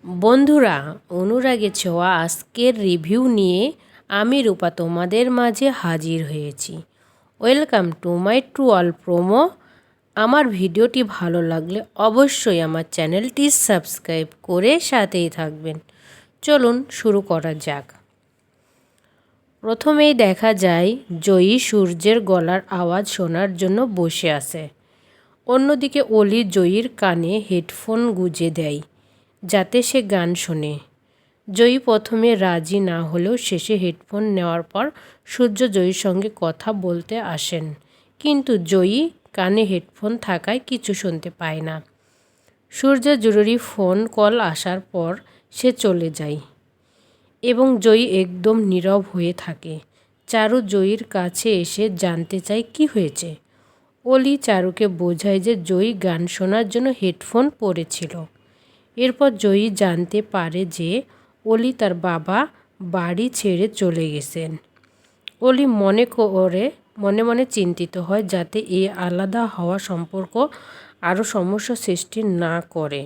বন্ধুরা, অনুরাগে ছোঁয়া আজকের রিভিউ নিয়ে আমি রূপা তোমাদের মাঝে হাজির হয়েছি। Welcome to my true all promo. আমার ভিডিওটি ভালো লাগলে অবশ্যই আমার চ্যানেলটি সাবস্ক্রাইব করে সাথেই থাকবেন। চলুন শুরু করা যাক। প্রথমেই দেখা যায় জয়ী সূর্যের গলার আওয়াজ শোনার জন্য বসে আছে। অন্যদিকে অলি জয়ীর কানে হেডফোন গুঁজে দেয় যাতে সে গান শোনে। জয়ী প্রথমে রাজি না হলেও শেষে হেডফোন নেওয়ার পর সূর্য জয়ীর সঙ্গে কথা বলতে আসেন, কিন্তু জয়ী কানে হেডফোন থাকায় কিছু শুনতে পায় না। সূর্যের জরুরি ফোন কল আসার পর সে চলে যায় এবং জয়ী একদম নীরব হয়ে থাকে। চারু জয়ীর কাছে এসে জানতে চায় কি হয়েছে। অলি চারুকে বোঝায় যে জয়ী গান শোনার জন্য হেডফোন পরেছিল। এরপর জয়ী জানতে পারে যে অলি তার বাবা বাড়ি ছেড়ে চলে গেছেন। অলি মনে মনে চিন্তিত হয় যাতে এই আলাদা হওয়া সম্পর্ক আরও সমস্যা সৃষ্টি না করে।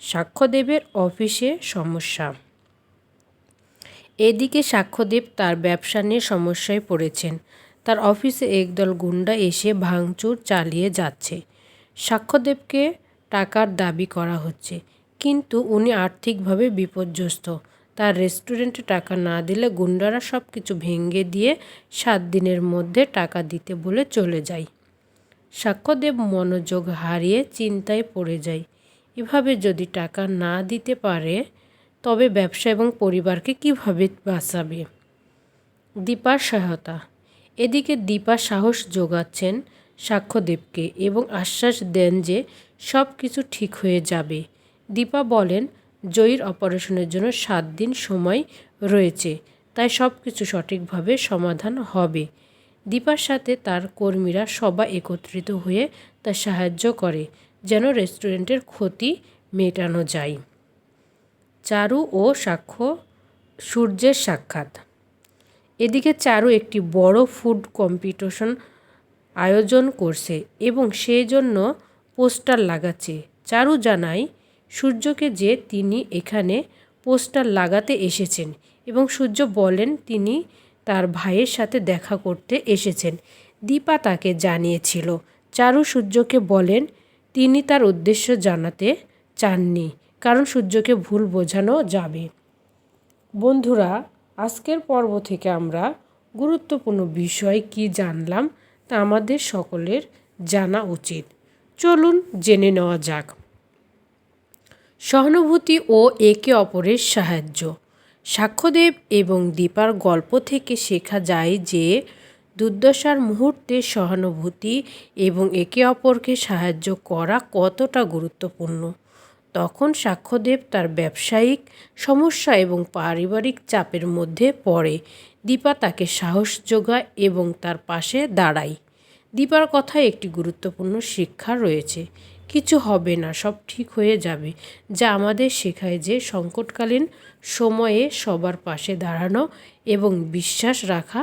সাক্ষ্যদেবের অফিসে সমস্যা। এদিকে সাক্ষ্যদেব তার ব্যবসা নিয়ে সমস্যায় পড়েছেন। তার অফিসে একদল গুন্ডা এসে ভাঙচুর চালিয়ে যাচ্ছে। সাক্ষ্যদেবকে টাকার দাবি করা হচ্ছে, কিন্তু উনি আর্থিকভাবে বিপর্যস্ত। তার রেস্টুরেন্টে টাকা না দিলে গুন্ডারা সব কিছু ভেঙে দিয়ে 7 দিনের মধ্যে টাকা দিতে বলে চলে যায়। সাক্ষ্যদেব মনোযোগ হারিয়ে চিন্তায় পড়ে যায়। এভাবে যদি টাকা না দিতে পারে তবে ব্যবসা এবং পরিবারকে কিভাবে বাঁচাবে। দীপার সহায়তা। এদিকে দীপা সাহস যোগাচ্ছেন সাক্ষ্যদেবকে এবং আশ্বাস দেন যে সব কিছু ঠিক হয়ে যাবে। দীপা বলেন জয়ীর অপারেশনের জন্য 7 দিন সময় রয়েছে, তাই সব কিছু সঠিকভাবে সমাধান হবে। দীপার সাথে তার কর্মীরা সবাই একত্রিত হয়ে তার সাহায্য করে যেন রেস্টুরেন্টের ক্ষতি মেটানো যায়। চারু ও সূর্যের সাক্ষাৎ। এদিকে চারু একটি বড় ফুড কম্পিটিশন আয়োজন করছে এবং সেই জন্য পোস্টার লাগাচ্ছে। চারু জানায় সূর্যকে যে তিনি এখানে পোস্টার লাগাতে এসেছেন এবং সূর্য বলেন তিনি তার ভাইয়ের সাথে দেখা করতে এসেছেন। দীপা তাকে জানিয়েছিল। চারু সূর্যকে বলেন তিনি তার উদ্দেশ্য জানাতে চাননি, কারণ সূর্যকে ভুল বোঝানো যাবে। বন্ধুরা, আজকের পর্ব থেকে আমরা গুরুত্বপূর্ণ বিষয় কি জানলাম তা আমাদের সকলের জানা উচিত। চলুন জেনে নেওয়া যাক। সহানুভূতি ও একে অপরের সাহায্য। সাক্ষ্যদেব এবং দীপার গল্প থেকে শেখা যায় যে দুর্দশার মুহূর্তে সহানুভূতি এবং একে অপরকে সাহায্য করা কতটা গুরুত্বপূর্ণ। তখন সাক্ষ্যদেব তার ব্যবসায়িক সমস্যা এবং পারিবারিক চাপের মধ্যে পড়ে। দীপা তাকে সাহস যোগায় এবং তার পাশে দাঁড়ায়। দীপার কথায় একটি গুরুত্বপূর্ণ শিক্ষা রয়েছে, কিছু হবে না, সব ঠিক হয়ে যাবে, যা আমাদের শেখায় যে সংকটকালীন সময়ে সবার পাশে দাঁড়ানো এবং বিশ্বাস রাখা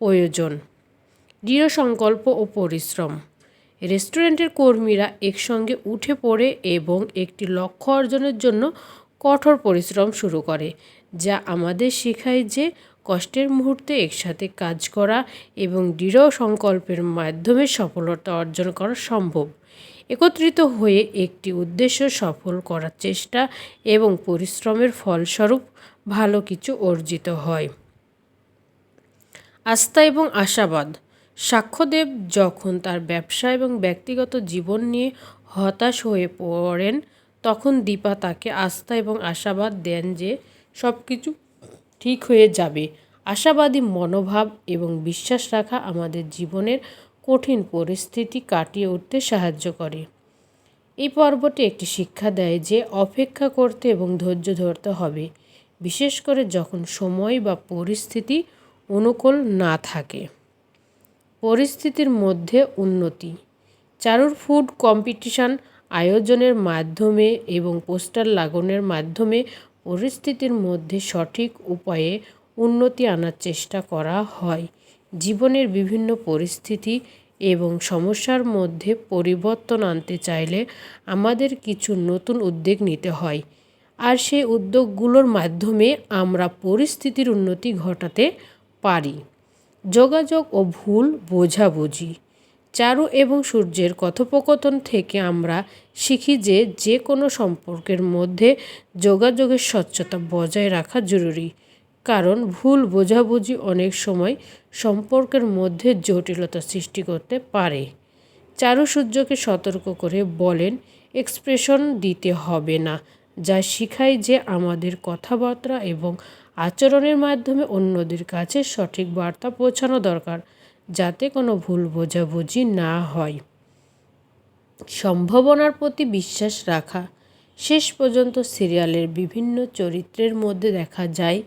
প্রয়োজন। দৃঢ় সংকল্প ও পরিশ্রম। রেস্টুরেন্টের কর্মীরা একসঙ্গে উঠে পড়ে এবং একটি লক্ষ্য অর্জনের জন্য কঠোর পরিশ্রম শুরু করে, যা আমাদের শেখায় যে কষ্টের মুহূর্তে একসাথে কাজ করা এবং দৃঢ় সংকল্পের মাধ্যমে সফলতা অর্জন করা সম্ভব। একত্রিত হয়ে একটি উদ্দেশ্য সফল করার চেষ্টা এবং পরিশ্রমের ফলস্বরূপ ভালো কিছু অর্জিত হয়। আস্থা এবং আশাবাদ। সাক্ষ্যদেব যখন তার ব্যবসা এবং ব্যক্তিগত জীবন নিয়ে হতাশ হয়ে পড়েন তখন দীপা তাকে আস্থা এবং আশাবাদ দেন যে সব কিছু ঠিক হয়ে যাবে। আশাবাদী মনোভাব এবং বিশ্বাস রাখা আমাদের জীবনের কঠিন পরিস্থিতি কাটিয়ে উঠতে সাহায্য করে। এই পর্বটি একটি শিক্ষা দেয় যে অপেক্ষা করতে এবং ধৈর্য ধরতে হবে, বিশেষ করে যখন সময় বা পরিস্থিতি অনুকূল না থাকে। পরিস্থিতির মধ্যে উন্নতি। চারুর ফুড কম্পিটিশন আয়োজনের মাধ্যমে এবং পোস্টার লাগানোর মাধ্যমে পরিস্থিতির মধ্যে সঠিক উপায়ে উন্নতি আনার চেষ্টা করা হয়। জীবনের বিভিন্ন পরিস্থিতি এবং সমস্যার মধ্যে পরিবর্তন আনতে চাইলে আমাদের কিছু নতুন উদ্যোগ নিতে হয়। আর সেই উদ্যোগগুলোর মাধ্যমে আমরা পরিস্থিতির উন্নতি ঘটাতে পারি। যোগাযোগ ও ভুল বোঝাবুঝি। চারু এবং সূর্যের কথোপকথন থেকে আমরা শিখি যে কোনো সম্পর্কের মধ্যে যোগাযোগের স্বচ্ছতা বজায় রাখা জরুরি, কারণ ভুল বোঝাবুঝি অনেক সময় সম্পর্কের মধ্যে জটিলতা সৃষ্টি করতে পারে। চারু সূর্যকে সতর্ক করে বলেন, এক্সপ্রেশন দিতে হবে না, যা শিখায় যে আমাদের কথাবার্তা এবং আচরণের মাধ্যমে অন্যদের কাছে সঠিক বার্তা পৌঁছানো দরকার, যাতে কোনো ভুল বোঝাবুঝি না হয়। সম্ভাবনার প্রতি বিশ্বাস রাখা। শেষ পর্যন্ত সিরিয়ালের বিভিন্ন চরিত্রের মধ্যে দেখা যায়,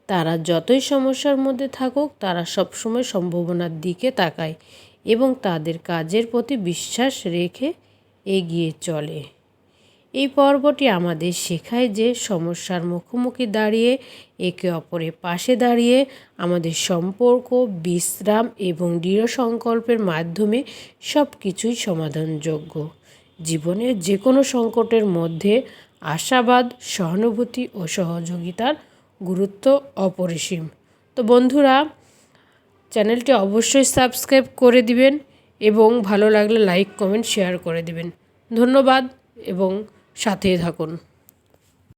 তারা যতই সমস্যার মধ্যে থাকুক, তারা সবসময় সম্ভাবনার দিকে তাকায় এবং তাদের কাজের প্রতি বিশ্বাস রেখে এগিয়ে চলে। এই পর্বটি আমাদের শেখায় যে সমস্যার মুখোমুখি দাঁড়িয়ে একে অপরের পাশে দাঁড়িয়ে আমাদের সম্পর্ক, বিশ্রাম এবং দৃঢ় সংকল্পের মাধ্যমে সব কিছুই সমাধানযোগ্য। জীবনের যে কোনো সংকটের মধ্যে আশাবাদ, সহানুভূতি ও সহযোগিতার গুরুত্ব অপরিসীম। তো বন্ধুরা, চ্যানেলটি অবশ্যই সাবস্ক্রাইব করে দিবেন এবং ভালো লাগলে লাইক, কমেন্ট, শেয়ার করে দিবেন। ধন্যবাদ এবং সাথে থাকুন।